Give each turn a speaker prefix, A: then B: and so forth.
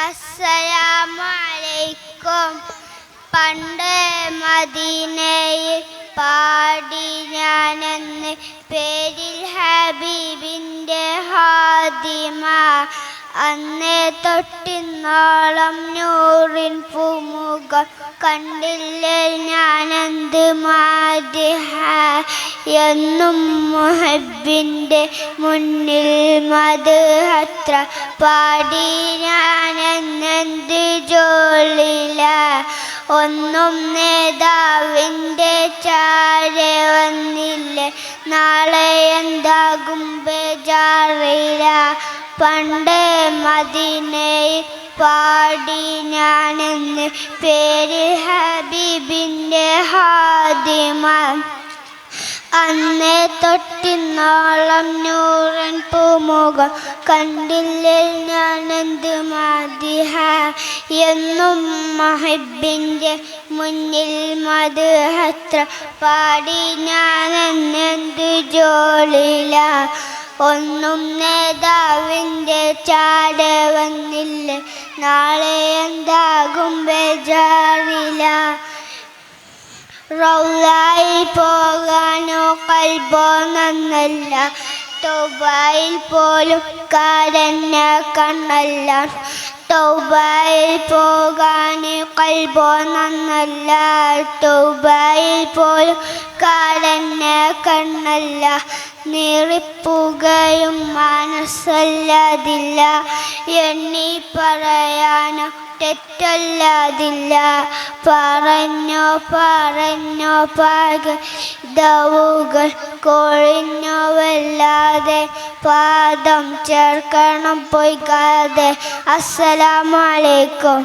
A: അസ്സലാമലൈക്കും. പണ്ട് മദീനയിൽ പാടി ഞാനെന്ന് പേരിൽ ഹബീബിൻ്റെ ഹാദിമ. അന്നേ തൊട്ടിന്നോളം നൂറിൻ പൂമുഖം കണ്ടില്ലേ ഞാനെന്ത് മാദിഹ. എന്നും മുഹബ്ബിൻ്റെ മുന്നിൽ മദ്ഹത്ര പാടി ഞാനെന്നെന്ത് ജോലില. ഒന്നും നേതാവിൻ്റെ ചാരെ വന്നില്ലേ, നാളെ എന്താകും ബേജാറില്ല. പണ്ട് മദീനയിൽ പാടി ഞാനെന്ന് പേര് ഹബീബിൻ്റെ ഹാദിമ. അന്നേ തൊട്ടിന്നോളം നൂറൻ പൂമുഖം കണ്ടില്ലേ ഞാനെന്ത് മാദിഹ. എന്നും മുഹബ്ബിൻ്റെ മുന്നിൽ മദ്ഹത്ര പാടി ഞാനെന്നെന്ത് ജോലില. ഒന്നും നേതാവിൻ്റെ ചാടെ വന്നില്ലേ, നാളെ എന്താകും ബേജാറില്ല. റൗളയിൽ പോകാനോ കൽബോ നന്നല്ല, തൗബയിൽ പോലും കാരന്ന കണ്ണല്ല. തൗബയിൽ പോകാൻ കൽബോ നന്നല്ല, തൗബയിൽ പോലും കാരന്ന കണ്ണല്ല. നീറിപ്പുകയും മനസ്സല്ലാതില്ല, എണ്ണി പറയാനോ തെറ്റല്ലാതില്ല. പറഞ്ഞോ പറഞ്ഞോ പാകതവുകൾ കൊഴിഞ്ഞോ വല്ലാതെ, പാദം ചേർക്കണം പൊയ്ക്കാതെ. അസ്സലാമു അലൈക്കും.